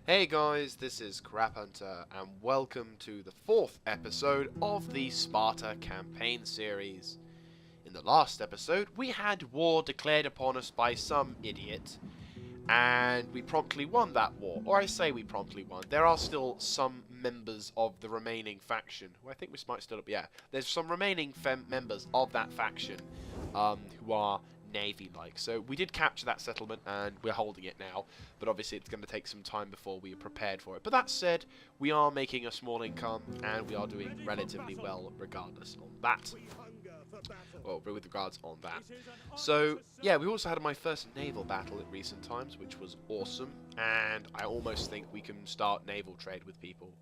Hey guys, this is Crap Hunter, and welcome to the 4th episode of the Sparta Campaign series. In the last episode, we had war declared upon us by some idiot, and we promptly won that war. Or I say we promptly won. There are still some members of the remaining faction, who I think we might still be, yeah. There's some remaining members of that faction who are Navy-like. So we did capture that settlement and we're holding it now, but obviously it's going to take some time before we are prepared for it. But that said, we are making a small income and we are doing relatively well regardless on that. Well, with regards on that. So, yeah, we also had my first naval battle in recent times, which was awesome, and I almost think we can start naval trade with people.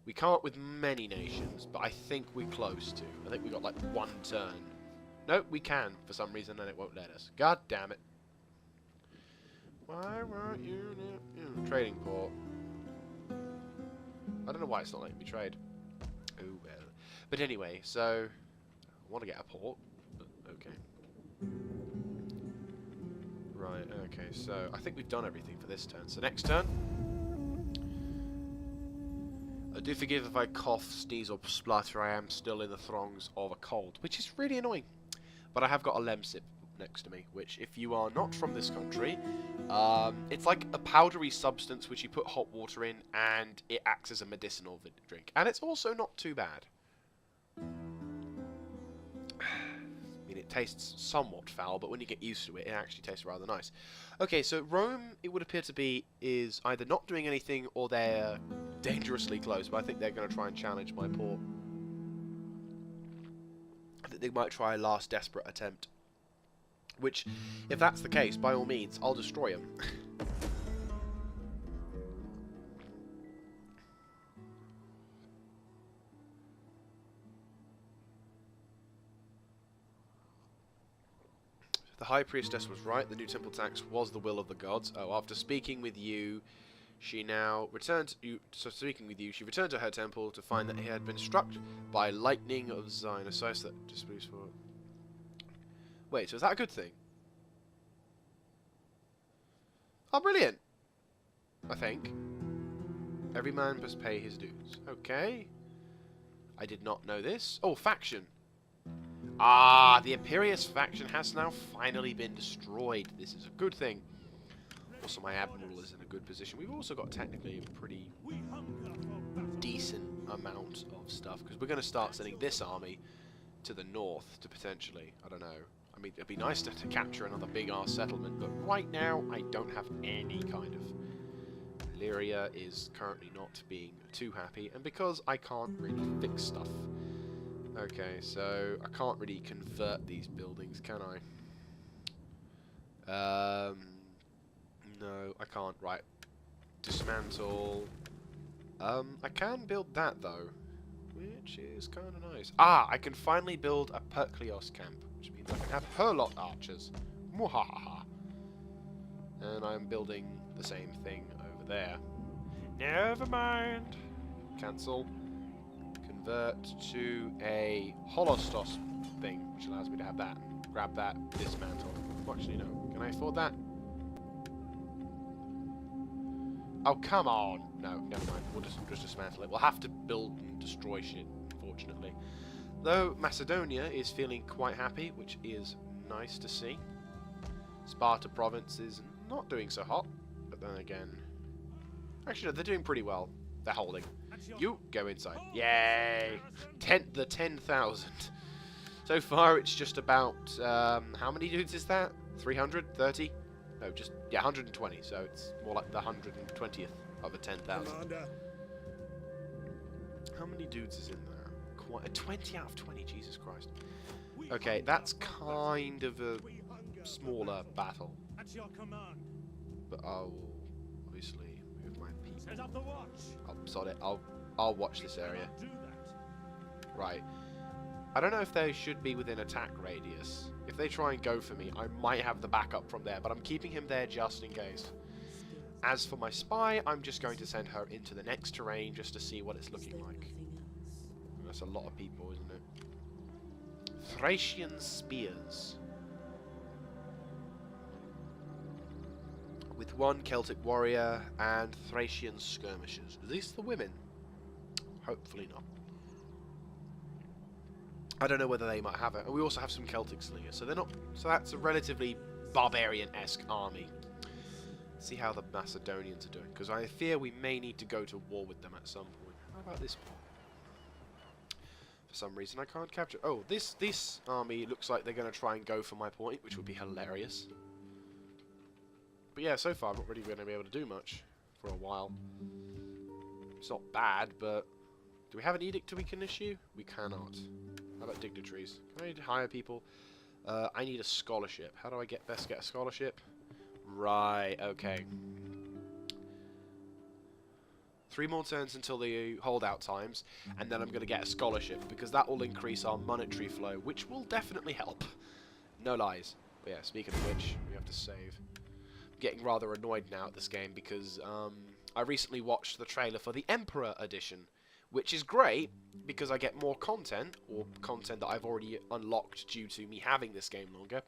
We can't with many nations, but I think we're close to. I think we got like one turn. Nope, we can for some reason, and it won't let us. God damn it. Why weren't you trading port? I don't know why it's not letting me trade. Oh well. But anyway, so I want to get a port. But okay. Right, okay, so I think we've done everything for this turn. So next turn. Do forgive if I cough, sneeze, or splutter. I am still in the throngs of a cold, which is really annoying. But I have got a lemsip next to me, which, if you are not from this country, it's like a powdery substance which you put hot water in, and it acts as a medicinal drink. And it's also not too bad. I mean, it tastes somewhat foul, but when you get used to it, it actually tastes rather nice. Okay, so Rome, it would appear to be, is either not doing anything or they're dangerously close, but I think they're going to try and challenge my port. I think they might try a last desperate attempt. Which, if that's the case, by all means, I'll destroy them. The High Priestess was right. The new temple tax was the will of the gods. Oh, after speaking with you, she now returned. She returned to her temple to find that he had been struck by lightning of Zion. That displeased for. Wait, so is that a good thing? Oh, brilliant! I think every man must pay his dues. Okay. I did not know this. Oh, faction. Ah, the Imperius faction has now finally been destroyed. This is a good thing. Also, my admiral is in a good position. We've also got technically a pretty decent amount of stuff, because we're going to start sending this army to the north to potentially, I don't know. I mean, it'd be nice to capture another big-ass settlement, but right now I don't have any kind of... Illyria is currently not being too happy, and because I can't really fix stuff. Okay, so I can't really convert these buildings, can I? No, I can't. Right. Dismantle. I can build that, though, which is kind of nice. Ah, I can finally build a Perkleos camp, which means I can have Herlot archers. Mwahaha. And I'm building the same thing over there. Never mind. Cancel. Convert to a Holostos thing, which allows me to have that. Grab that, dismantle. Actually, no. Can I afford that? Oh, come on! No, never mind. We'll just dismantle it. We'll have to build and destroy shit, unfortunately. Though Macedonia is feeling quite happy, which is nice to see. Sparta province is not doing so hot, but then again... Actually, no, they're doing pretty well. They're holding. You go inside. Yay! The 10,000. So far, it's just about... how many dudes is that? 330? No, just... Yeah, 120. So it's more like the 120th of a 10,000. How many dudes is in there? Quite 20 out of 20. Jesus Christ. Okay, that's kind of a smaller battle. But I'll obviously move my people. I'll sod it. I'll watch this area. Right. I don't know if they should be within attack radius. If they try and go for me, I might have the backup from there, but I'm keeping him there just in case. As for my spy, I'm just going to send her into the next terrain just to see what it's looking like. That's a lot of people, isn't it? Thracian spears. with 1 Celtic warrior and Thracian skirmishers. Are these the women? Hopefully not. I don't know whether they might have it. And we also have some Celtic slingers, so they're not. So that's a relatively barbarian-esque army. See how the Macedonians are doing, because I fear we may need to go to war with them at some point. How about this point? For some reason I can't capture. Oh, this army looks like they're going to try and go for my point, which would be hilarious. But yeah, so far I'm not really going to be able to do much for a while. It's not bad, but do we have an edict we can issue? We cannot. How about dignitaries? Can I hire people? I need a scholarship. How do I best get a scholarship? Right, okay. 3 more turns until the holdout times, and then I'm going to get a scholarship, because that will increase our monetary flow, which will definitely help. No lies. But yeah, speaking of which, we have to save. I'm getting rather annoyed now at this game, because I recently watched the trailer for the Emperor Edition, which is great, because I get more content, or content that I've already unlocked due to me having this game longer.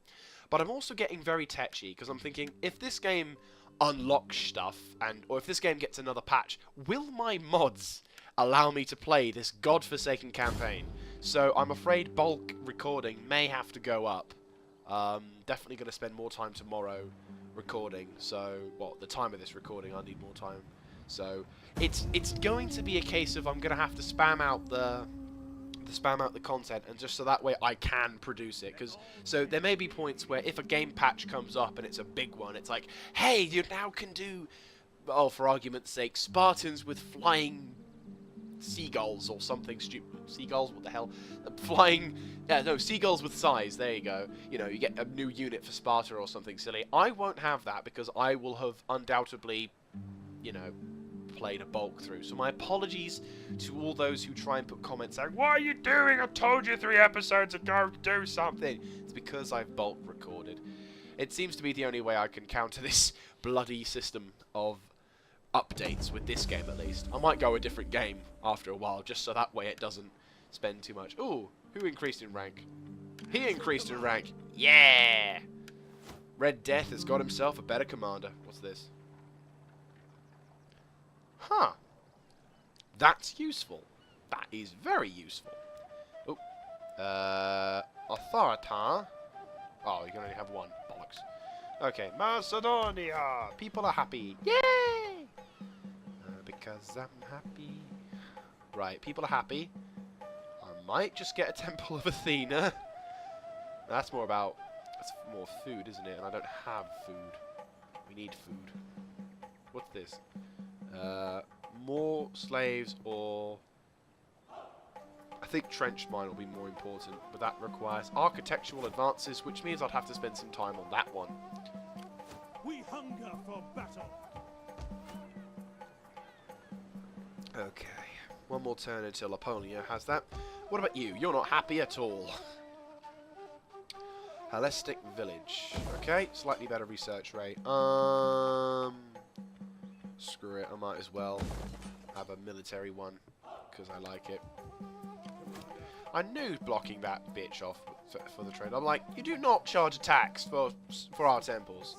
But I'm also getting very tetchy, because I'm thinking, if this game unlocks stuff, or if this game gets another patch, will my mods allow me to play this godforsaken campaign? So I'm afraid bulk recording may have to go up. Definitely going to spend more time tomorrow recording, so, well, the time of this recording, I need more time. So it's going to be a case of I'm going to have to spam out the content, and just so that way I can produce it. So there may be points where if a game patch comes up and it's a big one, it's like, hey, you now can do, oh, for argument's sake, Spartans with flying seagulls or something stupid. Seagulls? What the hell? Flying... no, seagulls with size. There you go. You know, you get a new unit for Sparta or something silly. I won't have that, because I will have undoubtedly, you know, played a bulk through. So my apologies to all those who try and put comments saying, "What are you doing? I told you 3 episodes ago to do something." It's because I've bulk recorded. It seems to be the only way I can counter this bloody system of updates with this game, at least. I might go a different game after a while, just so that way it doesn't spend too much. Ooh, who increased in rank? He increased in rank. Yeah! Red Death has got himself a better commander. What's this? Huh. That's useful. That is very useful. Oh. Authorita. Oh, you can only have 1. Bollocks. Okay, Macedonia. People are happy. Yay! Because I'm happy. Right, people are happy. I might just get a Temple of Athena. That's more food, isn't it? And I don't have food. We need food. What's this? More slaves, or I think trench mine will be more important, but that requires architectural advances, which means I'd have to spend some time on that one. We hunger for battle. Okay, 1 more turn until Apollonia has that. What about you? You're not happy at all. Hellenistic village. Okay, slightly better research rate. Screw it, I might as well have a military one, because I like it. I knew blocking that bitch off for the trade. I'm like, you do not charge a tax for our temples.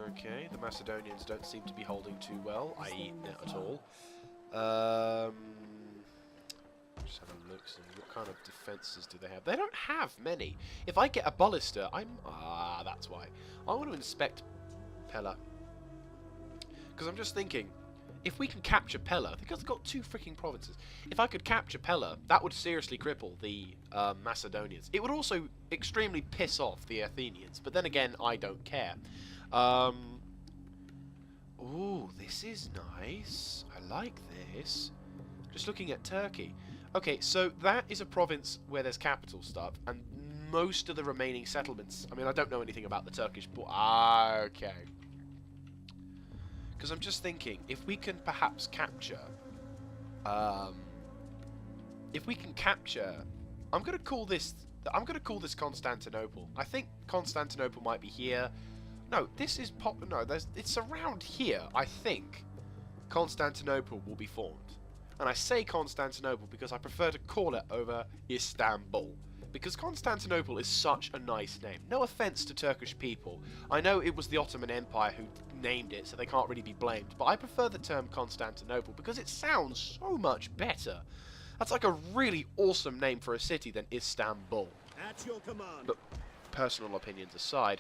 Okay, the Macedonians don't seem to be holding too well, i.e. not at all. Just have a look, see what kind of defences do they have. They don't have many. If I get a ballista, that's why. I want to inspect Pella. Because I'm just thinking, if we can capture Pella, because they've got 2 freaking provinces. If I could capture Pella, that would seriously cripple the Macedonians. It would also extremely piss off the Athenians. But then again, I don't care. Ooh, this is nice. I like this. Just looking at Turkey. Okay, so that is a province where there's capital stuff, and most of the remaining settlements... I mean, I don't know anything about the Turkish... okay. Because I'm just thinking, if we can perhaps capture... if we can capture... I'm going to call this Constantinople. I think Constantinople might be here. No, this is... it's around here, I think. Constantinople will be formed. And I say Constantinople because I prefer to call it over Istanbul. because Constantinople is such a nice name. No offense to Turkish people. I know it was the Ottoman Empire who named it, so they can't really be blamed, but I prefer the term Constantinople because it sounds so much better. That's like a really awesome name for a city than Istanbul. At your command. But personal opinions aside.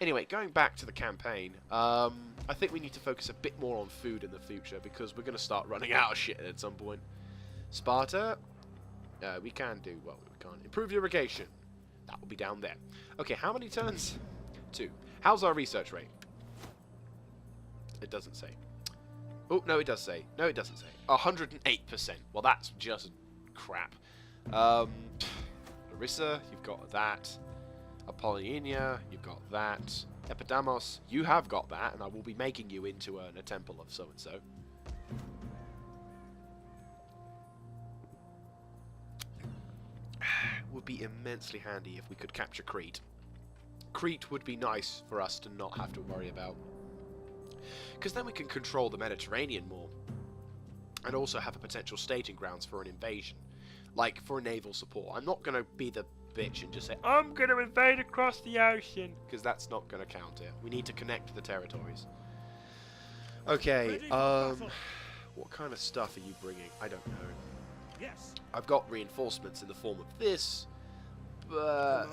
Anyway, going back to the campaign, I think we need to focus a bit more on food in the future because we're going to start running out of shit at some point. Sparta, we can do, well, we can't. Improve irrigation. That will be down there. Okay, how many turns? 2. How's our research rate? It doesn't say. Oh, no, it does say. No, it doesn't say. 108%. Well, that's just crap. Larissa, you've got that. Apollonia, you've got that. Epidamos, you have got that, and I will be making you into a temple of so-and-so. Would be immensely handy if we could capture Crete. Crete would be nice for us to not have to worry about. Because then we can control the Mediterranean more. And also have a potential staging grounds for an invasion. Like, for naval support. I'm not going to be the bitch and just say, I'm going to invade across the ocean. Because that's not going to count here. We need to connect the territories. Okay, what kind of stuff are you bringing? I don't know. Yes. I've got reinforcements in the form of this, but...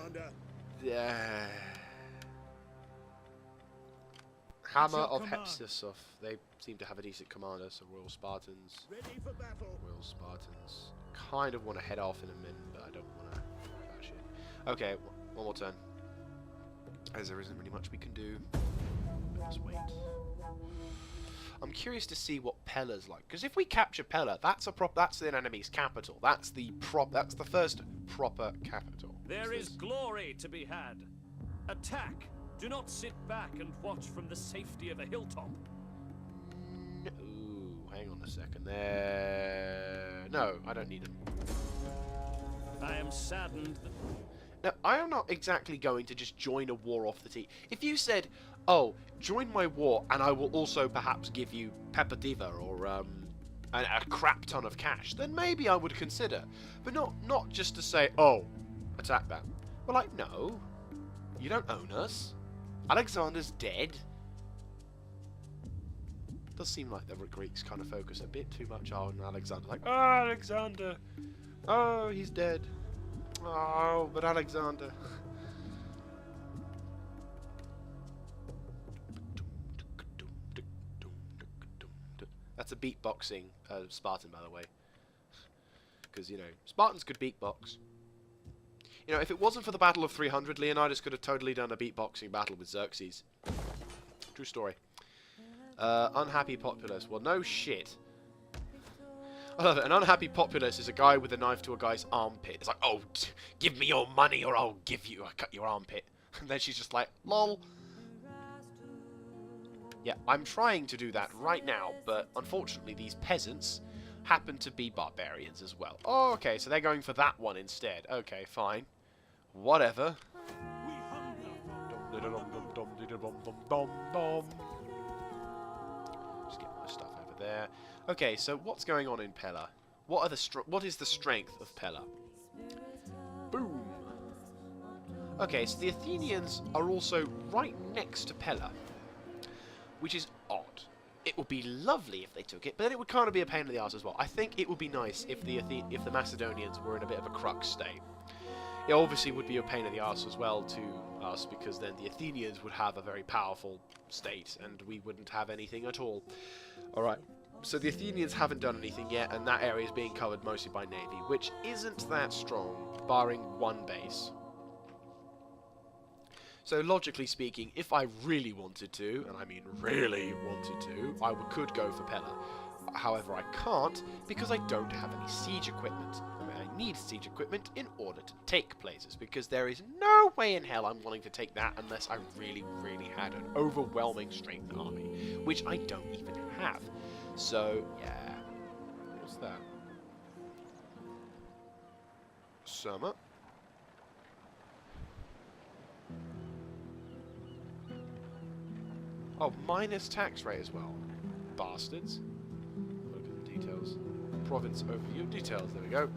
Hammer of Hepsisof. They seem to have a decent commander, so Royal Spartans. Ready for battle. Royal Spartans. Kind of want to head off in a minute, but I don't want to do that shit. Okay, one more turn. As there isn't really much we can do. Let's wait. I'm curious to see what Pella's like, because if we capture Pella, that's an enemy's capital. That's the first proper capital. There is glory to be had. Attack. Do not sit back and watch from the safety of a hilltop. Ooh, hang on a second there. No, I don't need them. I am saddened that... Now, I am not exactly going to just join a war off the tee. If you said, oh, join my war and I will also perhaps give you Peppa Diva or a crap ton of cash, then maybe I would consider. But not just to say, oh, attack that. Well, like, no. You don't own us. Alexander's dead. Does seem like the Greeks kind of focus a bit too much on Alexander. Like, oh, Alexander. Oh, he's dead. Oh, but Alexander. That's a beatboxing Spartan, by the way. Because, you know, Spartans could beatbox. You know, if it wasn't for the Battle of 300, Leonidas could have totally done a beatboxing battle with Xerxes. True story. Unhappy populace. Well, no shit. I love it. An unhappy populace is a guy with a knife to a guy's armpit. It's like, oh, give me your money or I'll cut your armpit. And then she's just like, lol. Yeah, I'm trying to do that right now, but unfortunately these peasants happen to be barbarians as well. Oh, okay, so they're going for that one instead. Okay, fine. Whatever. We hunger Just get my stuff over there. Okay, so what's going on in Pella? What is the strength of Pella? Boom. Okay, so the Athenians are also right next to Pella, which is odd. It would be lovely if they took it, but then it would kind of be a pain in the ass as well. I think it would be nice if the Macedonians were in a bit of a crux state. It obviously would be a pain in the ass as well to us, because then the Athenians would have a very powerful state, and we wouldn't have anything at all. Alright, so the Athenians haven't done anything yet, and that area is being covered mostly by navy, which isn't that strong, barring one base. So logically speaking, if I really wanted to, and I mean really wanted to, I could go for Pella. However, I can't because I don't have any siege equipment. I mean, I need siege equipment in order to take places, because there is no way in hell I'm wanting to take that unless I really, really had an overwhelming strength army, which I don't even have. So, yeah. What's that? Summer. Oh, minus tax rate as well. Bastards. Look at the details. Province overview. Details, there we go.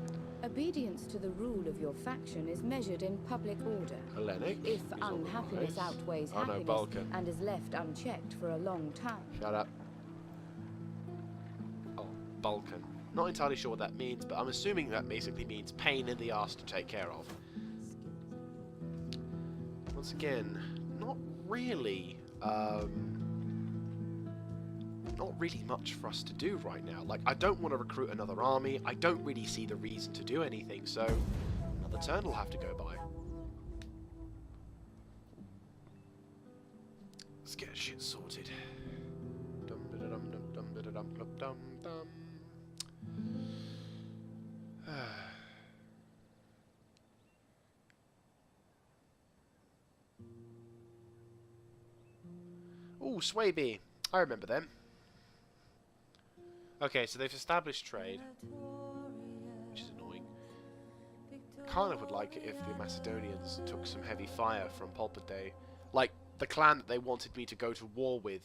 Obedience to the rule of your faction is measured in public order. Hellenic. If He's on the unhappiness rise. outweighs Oh no, happiness Balkan. and is left unchecked for a long time. Shut up. Oh, Balkan. Not entirely sure what that means, but I'm assuming that basically means pain in the arse to take care of. Once again, not really much for us to do right now. Like, I don't want to recruit another army. I don't really see the reason to do anything, so another turn will have to go by. Let's get shit sorted. Dum da dum dum dum da dum dum dum dum. Ooh, Swaby. I remember them. Okay, so they've established trade, which is annoying. Kind of would like it if the Macedonians took some heavy fire from Pulpade. Like, the clan that they wanted me to go to war with.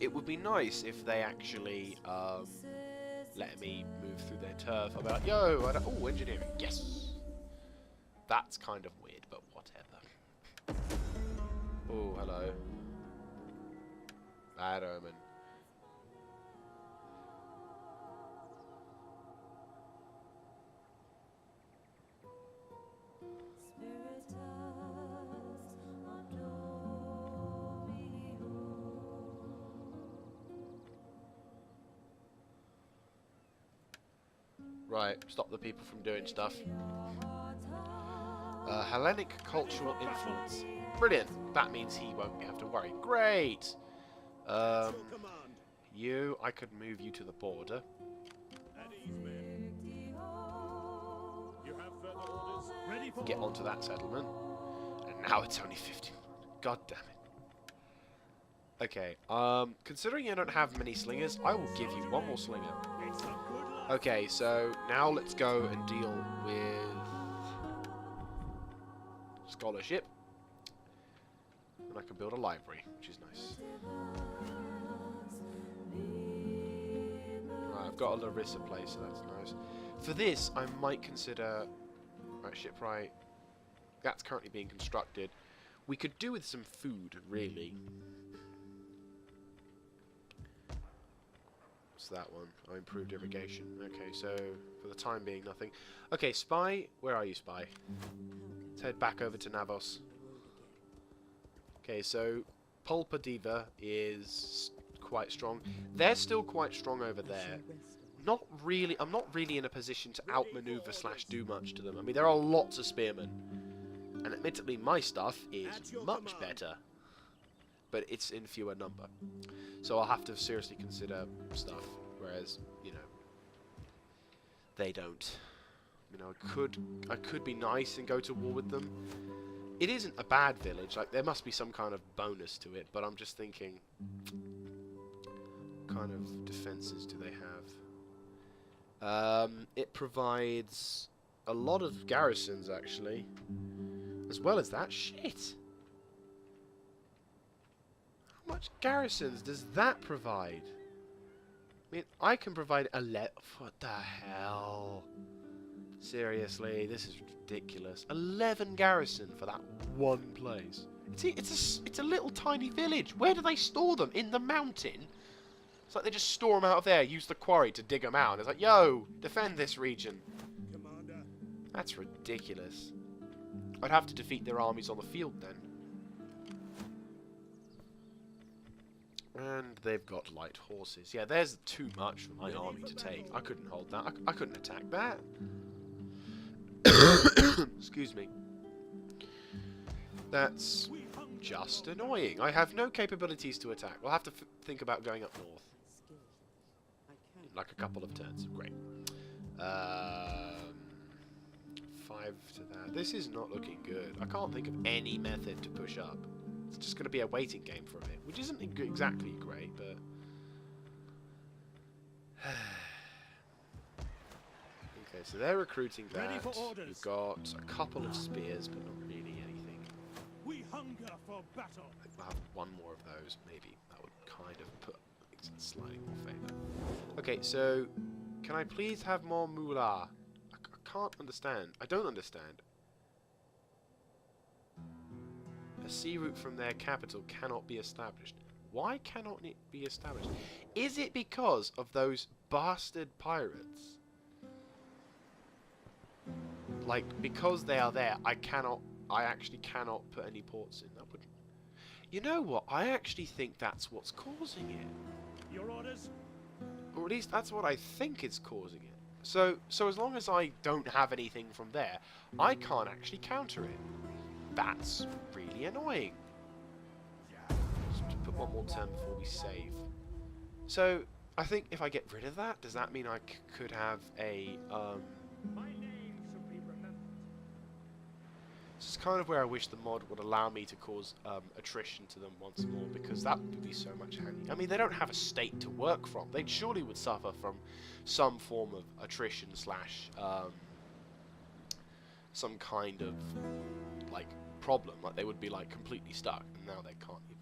It would be nice if they actually let me move through their turf. I'll be like, yo, oh, engineering, yes. That's kind of weird, but whatever. Oh, hello. Bad omen. Right, stop the people from doing stuff. Hellenic cultural influence. Brilliant. That means he won't have to worry. Great. At your command. You, I could move you to the border. At ease, men. You have further orders? Ready for Get onto that settlement. And now it's only 50. God damn it. Okay, considering I don't have many slingers, I will give you one more slinger. It's a good luck. Okay, so now let's go and deal with scholarship. And I can build a library, which is nice. Right, I've got a Larissa place, so that's nice. For this, I might consider... Right, shipwright. That's currently being constructed. We could do with some food, really. What's that one? Oh, improved irrigation. Okay, so for the time being, nothing. Okay, Spy. Where are you, Spy? Let's head back over to Navos. Okay, so Pulpa Diva is quite strong. They're still quite strong over there. Not really. I'm not really in a position to outmaneuver / do much to them. I mean, there are lots of spearmen, and admittedly, my stuff is much better, but it's in fewer number. So I'll have to seriously consider stuff. Whereas, you know, they don't. You know, I could be nice and go to war with them. It isn't a bad village. Like, there must be some kind of bonus to it. But I'm just thinking, what kind of defenses do they have? It provides a lot of garrisons, actually. As well as that, shit. How much garrisons does that provide? I mean, I can provide 11. What the hell? Seriously, this is ridiculous. 11 garrison for that one place. It's a little tiny village. Where do they store them? In the mountain? It's like they just store them out of there, use the quarry to dig them out. And it's like, yo, defend this region. Commander. That's ridiculous. I'd have to defeat their armies on the field then. And they've got light horses. Yeah, there's too much for my army to take. I couldn't hold that. I couldn't attack that. Excuse me. That's just annoying. I have no capabilities to attack. We'll have to think about going up north. In like a couple of turns. Great. 5 to that. This is not looking good. I can't think of any method to push up. It's just going to be a waiting game for a bit, which isn't exactly great, but... Okay, so they're recruiting that. Ready for orders. We've got a couple of spears, but not really anything. We hunger for battle. I think we'll have one more of those, maybe. That would kind of put things in slightly more favour. Okay, so Can I please have more moolah? I can't understand. I don't understand. A sea route from their capital cannot be established. Why cannot it be established? Is it because of those bastard pirates? Like, because they are there, I actually cannot put any ports in. That would... You know what? I actually think that's what's causing it. Your orders? Or at least that's what I think is causing it. So as long as I don't have anything from there, I can't actually counter it. That's really annoying. Just put one more turn before we save. So, I think if I get rid of that, does that mean I could have a, My name should be remembered. This is kind of where I wish the mod would allow me to cause attrition to them once more, because that would be so much handy. I mean, they don't have a state to work from. They surely would suffer from some form of attrition slash some kind of like problem. Like they would be like completely stuck, and now they can't even.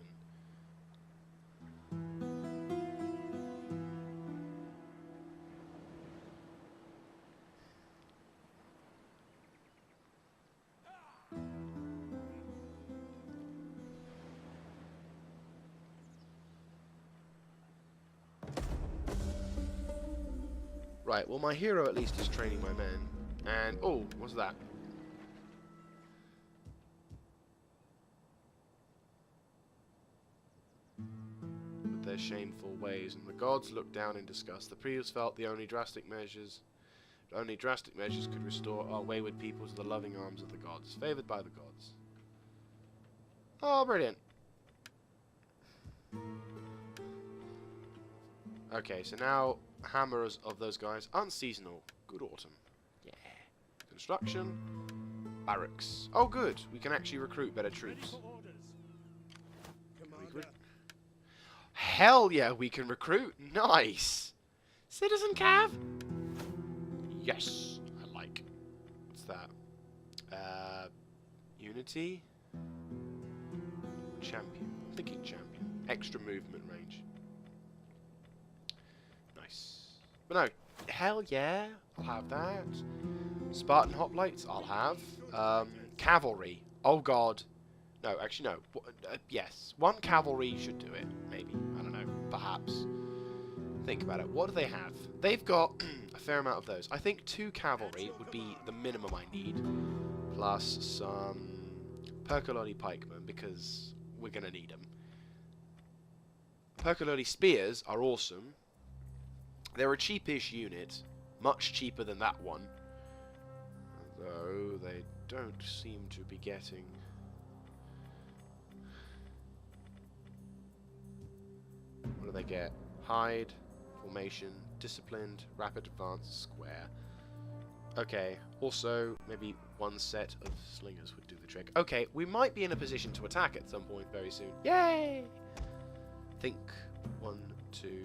Right, well my hero at least is training my men. And, oh, what's that? With their shameful ways, and the gods looked down in disgust. The priests felt only drastic measures could restore our wayward people to the loving arms of the gods, favoured by the gods. Oh, brilliant. Okay, so now hammers of those guys. Unseasonal. Good autumn. Yeah. Construction. Barracks. Oh, good. We can actually recruit better Ready troops. for orders. Can we Commander. Hell yeah, we can recruit. Nice. Citizen Cav. Yes. I like. What's that? Unity. Champion. I'm thinking champion. Extra movement range. Nice. But no, hell yeah, I'll have that. Spartan hoplites, I'll have. Cavalry. Oh god. No, actually no. Yes, one cavalry should do it. Maybe. I don't know. Perhaps. Think about it. What do they have? They've got a fair amount of those. I think 2 cavalry would be the minimum I need. Plus some Percoloni pikemen, because we're going to need them. Percoloni spears are awesome. They're a cheapish unit, much cheaper than that one, though they don't seem to be getting... What do they get? Hide, formation, disciplined, rapid advance, square. Okay, also maybe one set of slingers would do the trick. Okay, we might be in a position to attack at some point very soon. Yay! Think 1, 2,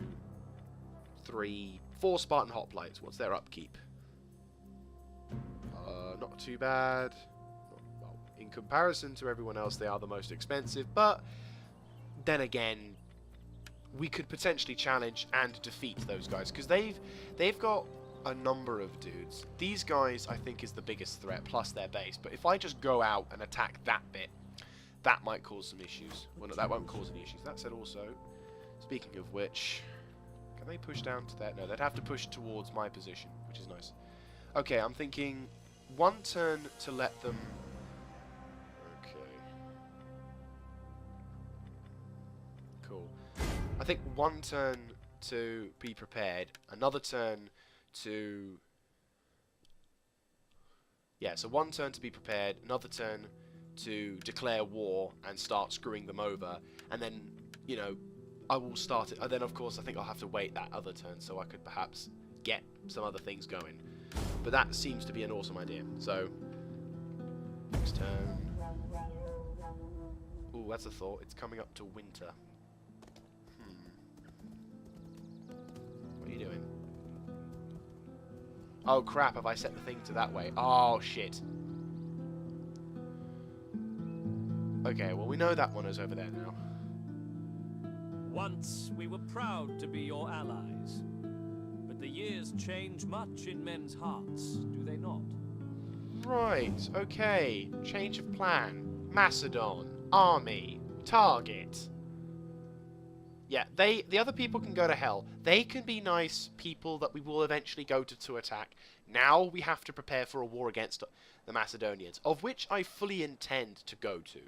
3, 4 Spartan hoplites. What's their upkeep? Not too bad. Well, in comparison to everyone else, they are the most expensive, but then again, we could potentially challenge and defeat those guys, because they've got a number of dudes. These guys, I think, is the biggest threat, plus their base. But if I just go out and attack that bit, that might cause some issues. Well, no, that won't cause any issues. That said, also, speaking of which, can they push down to that? No, they'd have to push towards my position, which is nice. Okay, I'm thinking 1 turn to let them... Okay. Cool. I think 1 turn to be prepared, another turn to... Yeah, so 1 turn to be prepared, another turn to declare war and start screwing them over, and then, you know, I will start it. And then, of course, I think I'll have to wait that other turn so I could perhaps get some other things going. But that seems to be an awesome idea. So, next turn. Ooh, that's a thought. It's coming up to winter. What are you doing? Oh crap, have I set the thing to that way? Oh shit. Okay, well we know that one is over there now. Once we were proud to be your allies, but The years change much in men's hearts, do they not? Right, okay. Change of plan. Macedon. Army. Target. Yeah, the other people can go to hell. They can be nice people that we will eventually go to attack. Now we have to prepare for a war against the Macedonians, of which I fully intend to go to.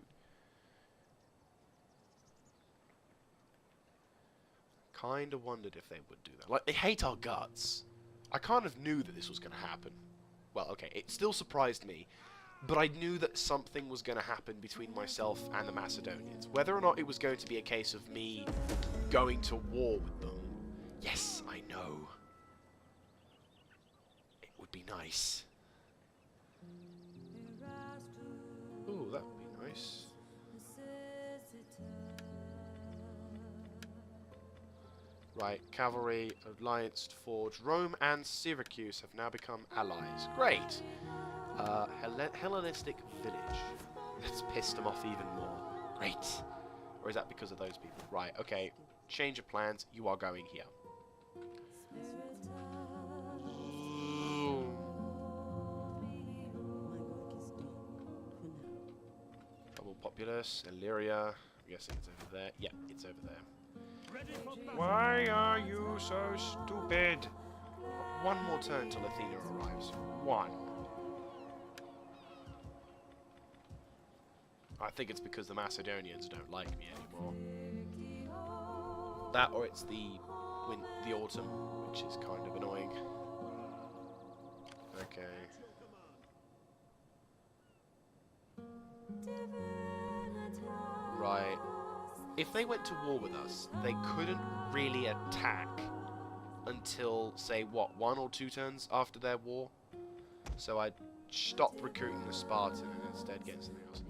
Kind of wondered if they would do that. Like, they hate our guts. I kind of knew that this was going to happen. Well, okay, it still surprised me, but I knew that something was going to happen between myself and the Macedonians. Whether or not it was going to be a case of me going to war with them, yes, I know. It would be nice. Ooh, that would be nice. Right, cavalry, alliance forged. Rome and Syracuse have now become allies. Great! Hellenistic village. Let's piss them off even more. Great! Or is that because of those people? Right, okay. Change of plans. You are going here. Double populace. Illyria. I'm guessing it's over there. Yeah, it's over there. Ready for battle. Why are you so stupid? One more turn till Athena arrives. One. I think it's because the Macedonians don't like me anymore. That, or it's the autumn, which is kind of annoying. Okay. Right. If they went to war with us, they couldn't really attack until, say, what, 1 or 2 turns after their war? So I'd stop recruiting the Spartan and instead get something else.